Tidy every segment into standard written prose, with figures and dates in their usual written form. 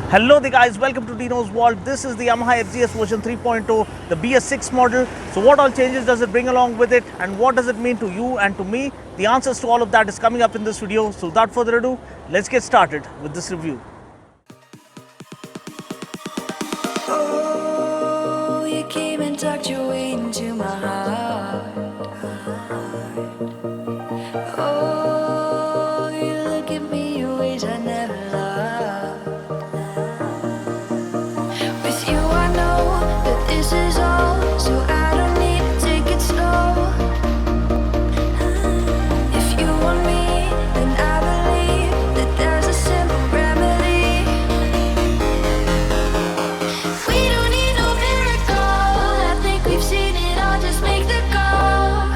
Hello there guys, welcome to Dinos World. This is the Yamaha FZS version 3.0, the BS6 model. So what all changes does it bring along with it and what does it mean to you and to me? The answers to all of that is coming up in this video. So without further ado, let's get started with this review. Oh, you came and tucked your way into my heart. Oh, you look at me in ways I never loved. With you I know that this is all, so I don't need to take it slow. If you want me, then I believe that there's a simple remedy. We don't need no miracle, I think we've seen it all, just make the call.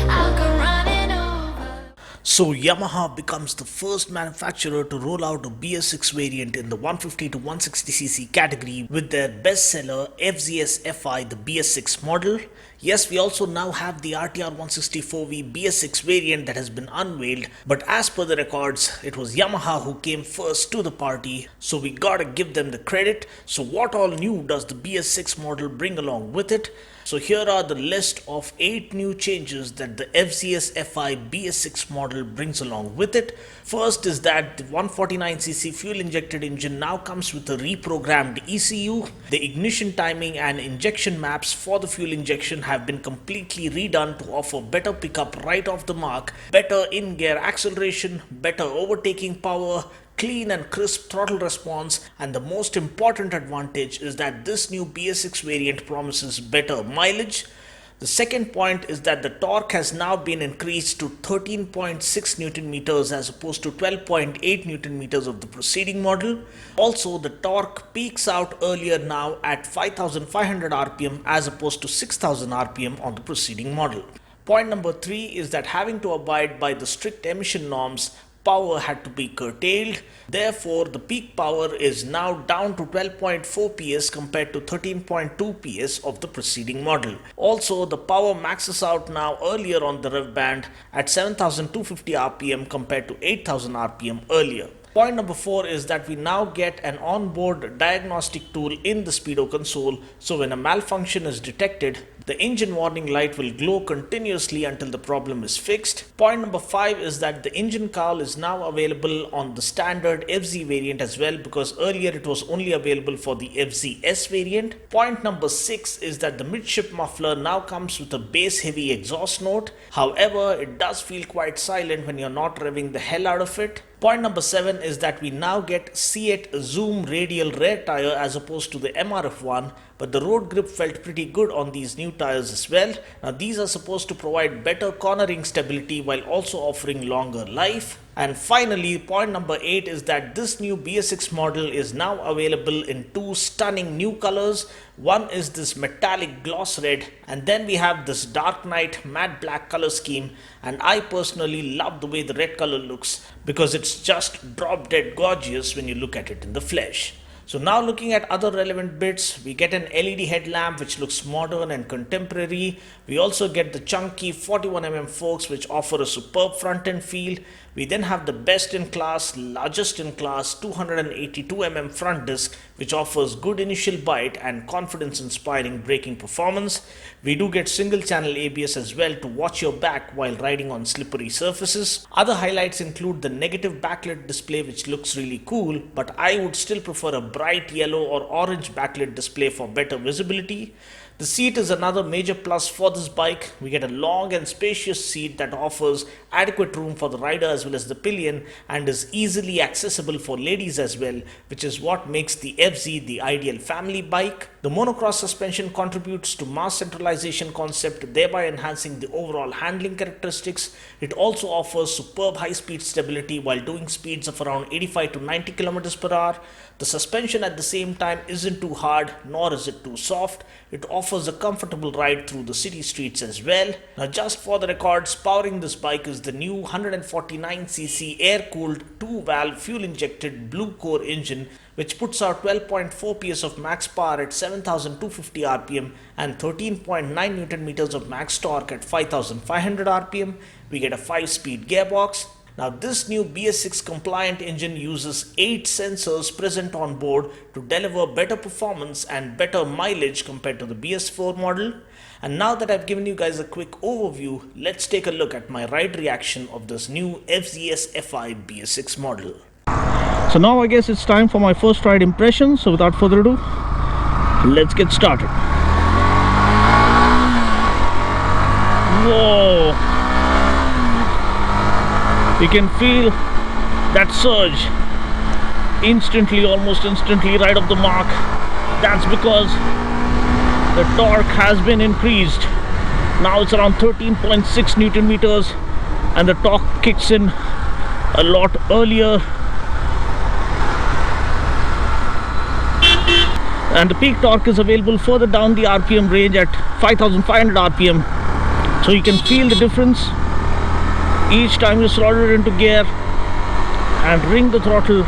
I'll come running over. So Yamaha becomes the first manufacturer to roll out a BS6 variant in the 150 to 160cc category with their bestseller FZS Fi, the BS6 model. Yes, we also now have the RTR 164V BS6 variant that has been unveiled, but as per the records, it was Yamaha who came first to the party, so we gotta give them the credit. So what all new does the BS6 model bring along with it? So here are the list of 8 new changes that the FZS Fi BS6 model brings along with it. First is that the 149cc fuel injected engine now comes with a reprogrammed ECU. The ignition timing and injection maps for the fuel injection have been completely redone to offer better pickup right off the mark, better in-gear acceleration, better overtaking power, clean and crisp throttle response, and the most important advantage is that this new BS6 variant promises better mileage. The second point is that the torque has now been increased to 13.6 Newton meters as opposed to 12.8 Newton meters of the preceding model. Also, the torque peaks out earlier now at 5500 RPM as opposed to 6000 RPM on the preceding model. Point number 3 is that having to abide by the strict emission norms, power had to be curtailed. Therefore, the peak power is now down to 12.4 PS compared to 13.2 PS of the preceding model. Also, the power maxes out now earlier on the rev band at 7250 RPM compared to 8000 RPM earlier. Point number 4 is that we now get an onboard diagnostic tool in the speedo console, so when a malfunction is detected, the engine warning light will glow continuously until the problem is fixed. Point number 5 is that the engine cowl is now available on the standard FZ variant as well, because earlier it was only available for the FZS variant. Point number 6 is that the midship muffler now comes with a bass heavy exhaust note. However, it does feel quite silent when you're not revving the hell out of it. Point number 7 is that we now get C8 Zoom radial rear tire as opposed to the MRF one, but the road grip felt pretty good on these new tires as well. Now these are supposed to provide better cornering stability while also offering longer life. And finally, point number 8 is that this new BS6 model is now available in 2 stunning new colors. One is this metallic gloss red, and then we have this dark night matte black color scheme, and I personally love the way the red color looks because it's just drop dead gorgeous when you look at it in the flesh. So now looking at other relevant bits, we get an LED headlamp which looks modern and contemporary. We also get the chunky 41mm forks which offer a superb front end feel. We then have the best in class, largest in class 282mm front disc which offers good initial bite and confidence inspiring braking performance. We do get single channel ABS as well to watch your back while riding on slippery surfaces. Other highlights include the negative backlit display which looks really cool, but I would still prefer a bright yellow or orange backlit display for better visibility. The seat is another major plus for this bike. We get a long and spacious seat that offers adequate room for the rider as well as the pillion and is easily accessible for ladies as well, which is what makes the FZ the ideal family bike. The monocross suspension contributes to mass centralization concept, thereby enhancing the overall handling characteristics. It also offers superb high-speed stability while doing speeds of around 85 to 90 km per hour. The suspension at the same time isn't too hard nor is it too soft. It offers a comfortable ride through the city streets as well. Now just for the records, powering this bike is the new 149cc air-cooled 2-valve fuel-injected blue core engine which puts out 12.4 PS of max power at 7250 RPM and 13.9 Newton meters of max torque at 5500 RPM. We get a 5-speed gearbox. Now, this new BS6 compliant engine uses 8 sensors present on board to deliver better performance and better mileage compared to the BS4 model. And now that I've given you guys a quick overview, let's take a look at my ride reaction of this new FZS Fi BS6 model. So now I guess it's time for my first ride impression. So without further ado, let's get started. Whoa! You can feel that surge instantly, almost instantly, right off the mark. That's because the torque has been increased. Now it's around 13.6 Newton meters, and the torque kicks in a lot earlier. And the peak torque is available further down the RPM range at 5,500 RPM. So you can feel the difference each time you throttle it into gear and ring the throttle.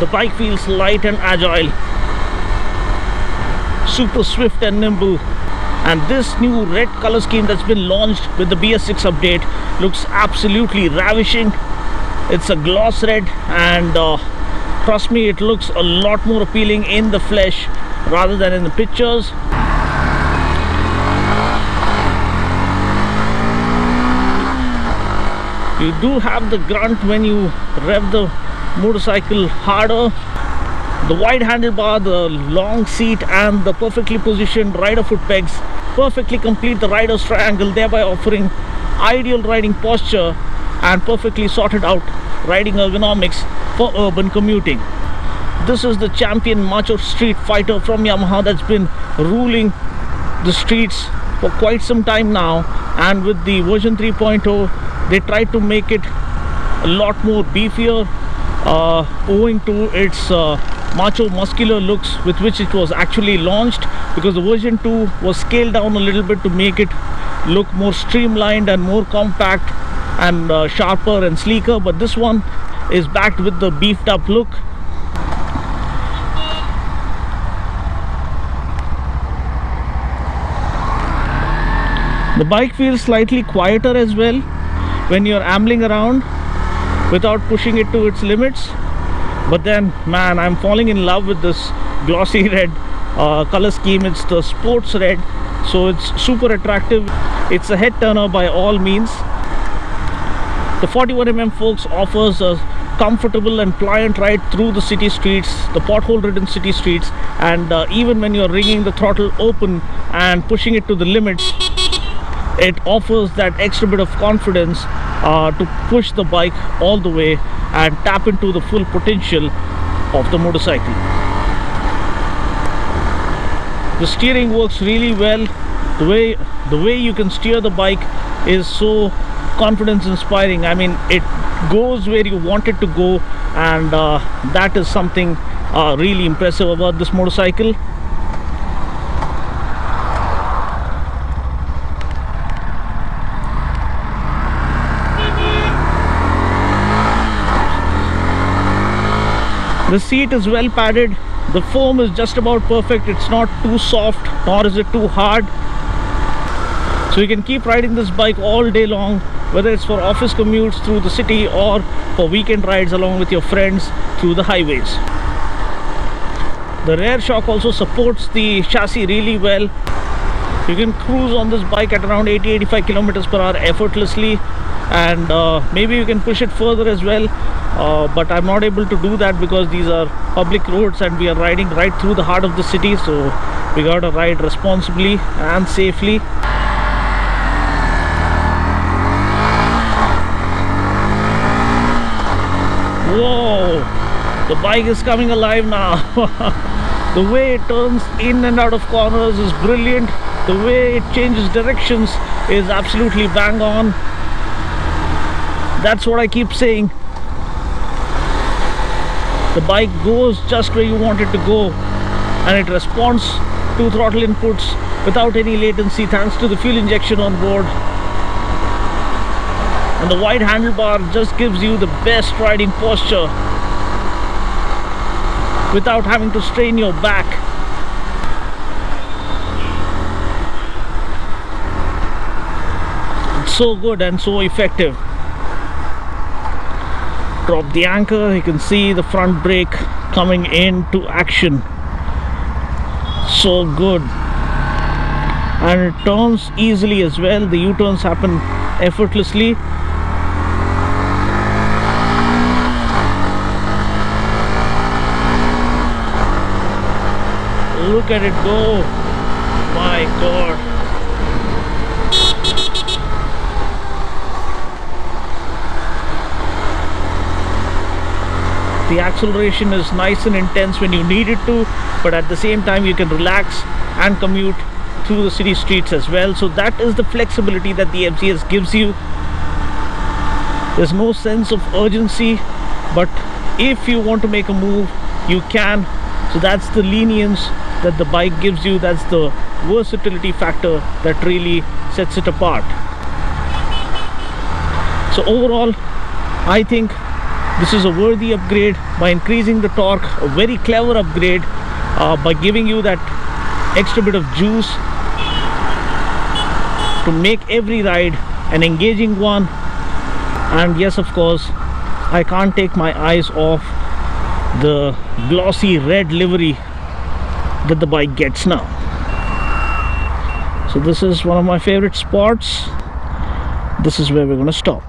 The bike feels light and agile, super swift and nimble. And this new red color scheme that's been launched with the BS6 update looks absolutely ravishing. It's a gloss red, and trust me, it looks a lot more appealing in the flesh rather than in the pictures. You do have the grunt when you rev the motorcycle harder. The wide handlebar, the long seat, and the perfectly positioned rider foot pegs perfectly complete the rider's triangle, thereby offering ideal riding posture and perfectly sorted out riding ergonomics for urban commuting. This is the champion macho street fighter from Yamaha that's been ruling the streets for quite some time now, and with the version 3.0 they tried to make it a lot more beefier, owing to its macho muscular looks with which it was actually launched, because the version 2 was scaled down a little bit to make it look more streamlined and more compact and sharper and sleeker. But this one is backed with the beefed up look. The bike feels slightly quieter as well when you're ambling around without pushing it to its limits. But then, man, I'm falling in love with this glossy red color scheme. It's the sports red, so it's super attractive. It's a head turner by all means. The 41mm Folks offers a comfortable and pliant ride through the city streets, the pothole-ridden city streets, and even when you're ringing the throttle open and pushing it to the limits, it offers that extra bit of confidence to push the bike all the way and tap into the full potential of the motorcycle. The steering works really well. The way you can steer the bike is so confidence inspiring. I mean, it goes where you want it to go, and that is something really impressive about this motorcycle. The seat is well padded. The foam is just about perfect. It's not too soft, nor is it too hard. So you can keep riding this bike all day long, whether it's for office commutes through the city or for weekend rides along with your friends through the highways. The rear shock also supports the chassis really well. You can cruise on this bike at around 80-85 kilometers per hour effortlessly, and maybe you can push it further as well. But I'm not able to do that because these are public roads and we are riding right through the heart of the city, so we gotta ride responsibly and safely. Whoa, the bike is coming alive now. The way it turns in and out of corners is brilliant. The way it changes directions is absolutely bang on. That's what I keep saying. The bike goes just where you want it to go, and it responds to throttle inputs without any latency thanks to the fuel injection on board. And the wide handlebar just gives you the best riding posture without having to strain your back. It's so good and so effective. Drop the anchor, you can see the front brake coming into action. So good. And it turns easily as well. The U-turns happen effortlessly. Look at it go. My God. The acceleration is nice and intense when you need it to, but at the same time you can relax and commute through the city streets as well. So that is the flexibility that the FZS gives you. There's no sense of urgency, but if you want to make a move, you can. So that's the lenience that the bike gives you. That's the versatility factor that really sets it apart. So overall, I think this is a worthy upgrade by increasing the torque, a very clever upgrade by giving you that extra bit of juice to make every ride an engaging one. And yes, of course, I can't take my eyes off the glossy red livery that the bike gets now. So this is one of my favorite spots. This is where we're going to stop.